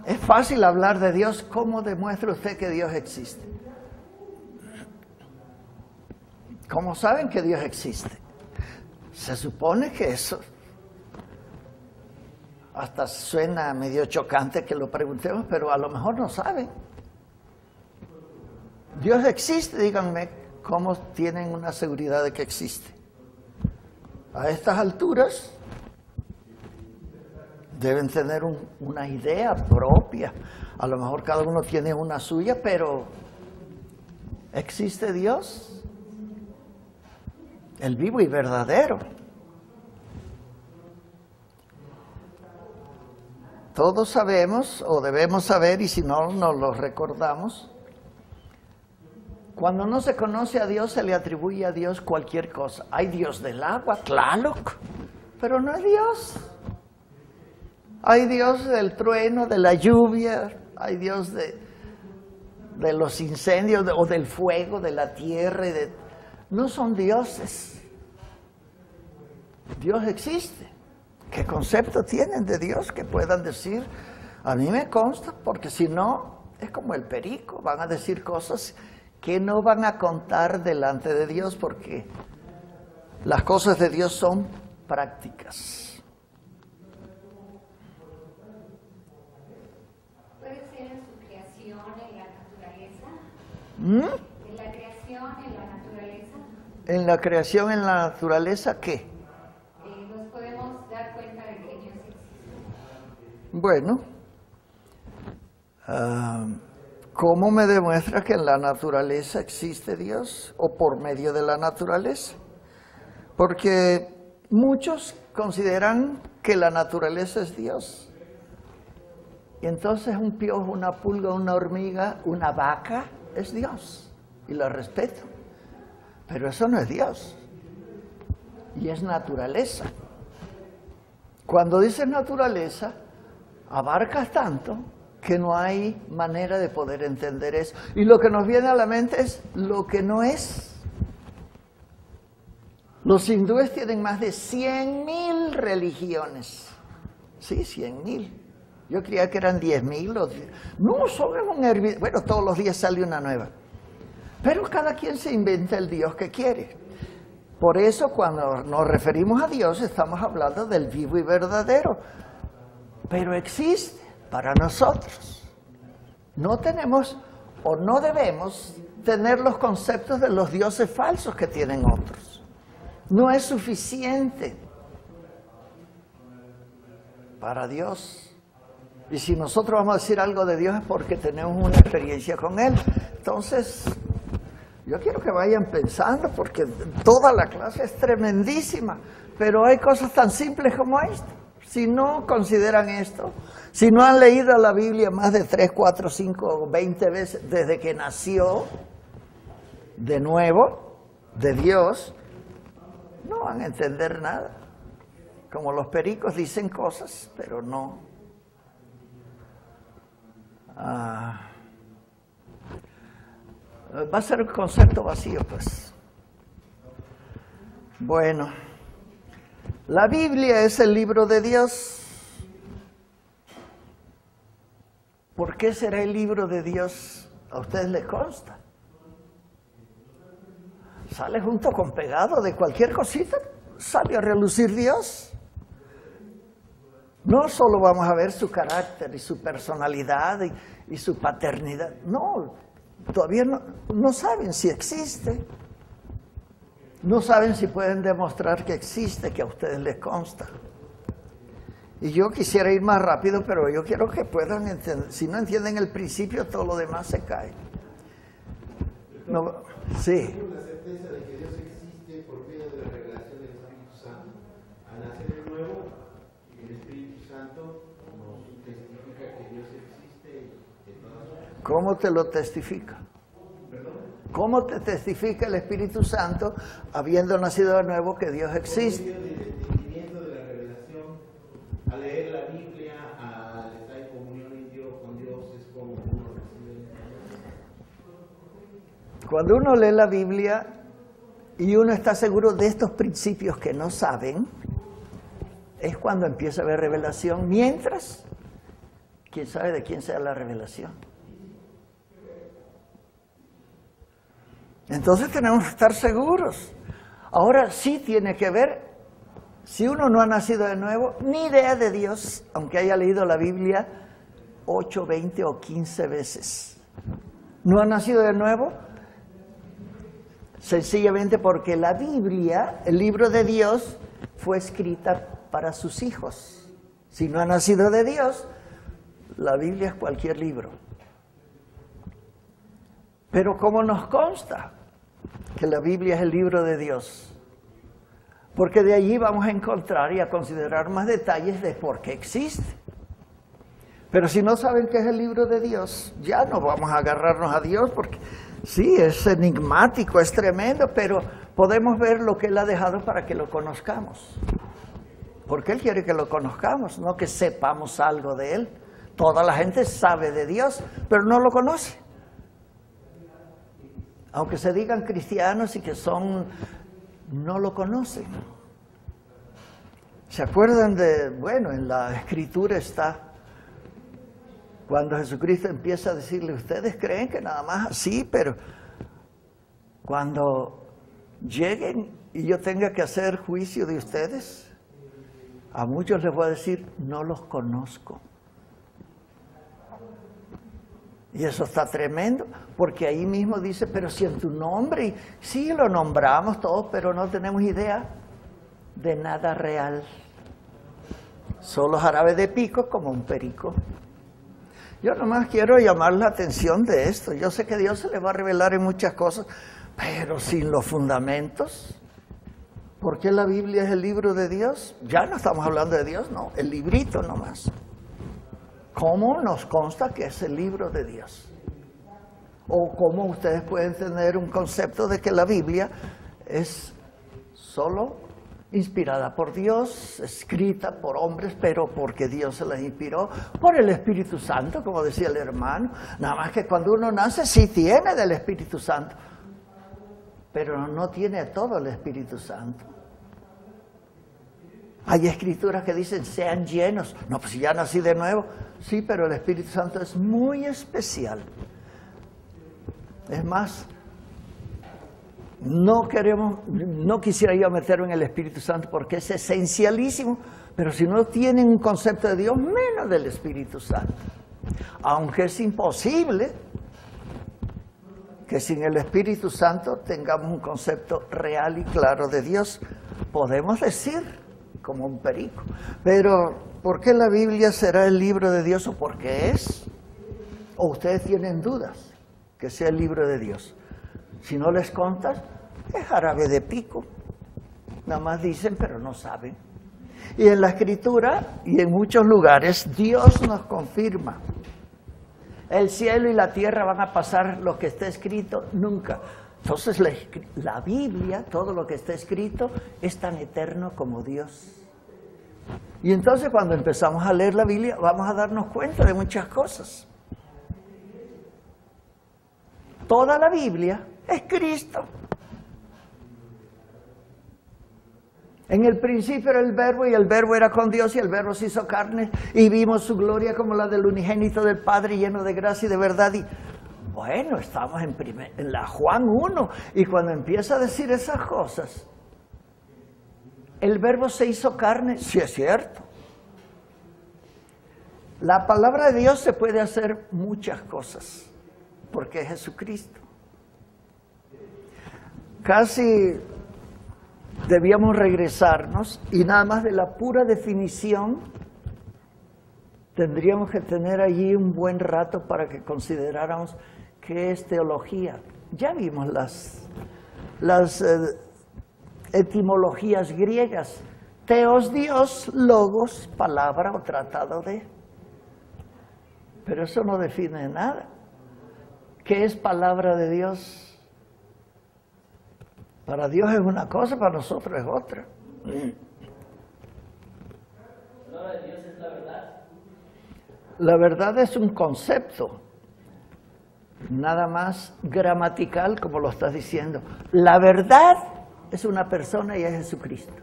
Es fácil hablar de Dios. ¿Cómo demuestra usted que Dios existe? ¿Cómo saben que Dios existe? Se supone que eso hasta suena medio chocante que lo preguntemos, pero a lo mejor no saben. Dios existe, díganme, ¿cómo tienen una seguridad de que existe? A estas alturas deben tener una idea propia. A lo mejor cada uno tiene una suya, pero ¿existe Dios? El vivo y verdadero. Todos sabemos, o debemos saber, y si no, nos lo recordamos. Cuando no se conoce a Dios, se le atribuye a Dios cualquier cosa. Hay Dios del agua, Tlaloc, pero no es Dios. Hay Dios del trueno, de la lluvia, hay Dios de los incendios, o del fuego, de la tierra. No son dioses. Dios existe. ¿Qué concepto tienen de Dios que puedan decir? A mí me consta, porque si no, es como el perico. Van a decir cosas que no van a contar delante de Dios, porque las cosas de Dios son prácticas. ¿Puede ser en su creación, en la naturaleza? ¿En la creación, en la naturaleza? En la creación, en la naturaleza, ¿qué? Nos podemos dar cuenta de que Dios existe. Bueno, ¿cómo me demuestra que en la naturaleza existe Dios? ¿O por medio de la naturaleza? Porque muchos consideran que la naturaleza es Dios. Y entonces un piojo, una pulga, una hormiga, una vaca es Dios. Y la respeto. Pero eso no es Dios. Y es naturaleza. Cuando dices naturaleza, abarcas tanto que no hay manera de poder entender eso. Y lo que nos viene a la mente es lo que no es. Los hindúes tienen más de 100,000 religiones. Sí, 100,000. Yo creía que eran 10,000. No, son un hervidero. Bueno, todos los días sale una nueva. Pero cada quien se inventa el Dios que quiere. Por eso cuando nos referimos a Dios estamos hablando del vivo y verdadero. Pero existe para nosotros. No tenemos o no debemos tener los conceptos de los dioses falsos que tienen otros. No es suficiente para Dios. Y si nosotros vamos a decir algo de Dios es porque tenemos una experiencia con Él. Entonces, yo quiero que vayan pensando, porque toda la clase es tremendísima, pero hay cosas tan simples como esta. Si no consideran esto, si no han leído la Biblia más de 3, 4, 5, 20 veces desde que nació de nuevo, de Dios, no van a entender nada. Como los pericos dicen cosas, pero no. Va a ser un concepto vacío, pues. Bueno, la Biblia es el libro de Dios. ¿Por qué será el libro de Dios? ¿A ustedes les consta? Sale junto con pegado de cualquier cosita, sale a relucir Dios. No solo vamos a ver su carácter y su personalidad y su paternidad, no, todavía no saben si existe. No saben si pueden demostrar que existe, que a ustedes les consta. Y yo quisiera ir más rápido, pero yo quiero que puedan entender. Si no entienden el principio, todo lo demás se cae. No, sí. La certeza de que Dios existe por medio de la revelación del Espíritu Santo. Al nacer de nuevo, el Espíritu Santo nos testifica que Dios existe de todas maneras. ¿Cómo te lo testifica? ¿Cómo te testifica el Espíritu Santo, habiendo nacido de nuevo, que Dios existe? Por medio del entendimiento de la revelación, al leer la Biblia, al estar en comunión con Dios, es como uno recibe. Cuando uno lee la Biblia y uno está seguro de estos principios que no saben, es cuando empieza a haber revelación. Mientras, quién sabe de quién sea la revelación. Entonces tenemos que estar seguros. Ahora sí tiene que ver, si uno no ha nacido de nuevo, ni idea de Dios, aunque haya leído la Biblia 8, 20 o 15 veces. No ha nacido de nuevo, sencillamente porque la Biblia, el libro de Dios, fue escrita para sus hijos. Si no ha nacido de Dios, la Biblia es cualquier libro. Pero ¿cómo nos consta que la Biblia es el libro de Dios? Porque de allí vamos a encontrar y a considerar más detalles de por qué existe. Pero si no saben qué es el libro de Dios, ya no vamos a agarrarnos a Dios, porque sí, es enigmático, es tremendo, pero podemos ver lo que Él ha dejado para que lo conozcamos. Porque Él quiere que lo conozcamos, no que sepamos algo de Él. Toda la gente sabe de Dios, pero no lo conoce. Aunque se digan cristianos y que no lo conocen. ¿Se acuerdan de, bueno, en la Escritura está, cuando Jesucristo empieza a decirle, ustedes creen que nada más así, pero cuando lleguen y yo tenga que hacer juicio de ustedes, a muchos les voy a decir, no los conozco. Y eso está tremendo, porque ahí mismo dice, pero si en tu nombre, y sí lo nombramos todos, pero no tenemos idea de nada real. Solo jarabe de pico como un perico. Yo nomás quiero llamar la atención de esto. Yo sé que Dios se le va a revelar en muchas cosas, pero sin los fundamentos. ¿Por qué la Biblia es el libro de Dios? Ya no estamos hablando de Dios, no, el librito nomás. ¿Cómo nos consta que es el libro de Dios? O cómo ustedes pueden tener un concepto de que la Biblia es solo inspirada por Dios, escrita por hombres, pero porque Dios se las inspiró, por el Espíritu Santo, como decía el hermano. Nada más que cuando uno nace sí tiene del Espíritu Santo, pero no tiene todo el Espíritu Santo. Hay escrituras que dicen, sean llenos. No, pues si ya nací de nuevo. Sí, pero el Espíritu Santo es muy especial. Es más, no quisiera yo meterme en el Espíritu Santo porque es esencialísimo, pero si no tienen un concepto de Dios, menos del Espíritu Santo. Aunque es imposible que sin el Espíritu Santo tengamos un concepto real y claro de Dios, podemos decir, como un perico. Pero, ¿por qué la Biblia será el libro de Dios o por qué es? ¿O ustedes tienen dudas que sea el libro de Dios? Si no les contas, es jarabe de pico. Nada más dicen, pero no saben. Y en la Escritura y en muchos lugares, Dios nos confirma. El cielo y la tierra van a pasar, lo que está escrito, nunca. Entonces la Biblia, todo lo que está escrito, es tan eterno como Dios. Y entonces cuando empezamos a leer la Biblia, vamos a darnos cuenta de muchas cosas. Toda la Biblia es Cristo. En el principio era el Verbo, y el Verbo era con Dios, y el Verbo se hizo carne, y vimos su gloria como la del unigénito del Padre, lleno de gracia y de verdad. Y bueno, estamos en la Juan 1, y cuando empieza a decir esas cosas, el Verbo se hizo carne, sí es cierto. La palabra de Dios se puede hacer muchas cosas, porque es Jesucristo. Casi debíamos regresarnos y nada más de la pura definición tendríamos que tener allí un buen rato para que consideráramos qué es teología. Ya vimos las etimologías griegas. Teos, Dios, logos, palabra o tratado de. Pero eso no define nada. ¿Qué es palabra de Dios? Para Dios es una cosa, para nosotros es otra. La palabra de Dios es la verdad. La verdad es un concepto, nada más gramatical como lo estás diciendo. La verdad es una persona y es Jesucristo.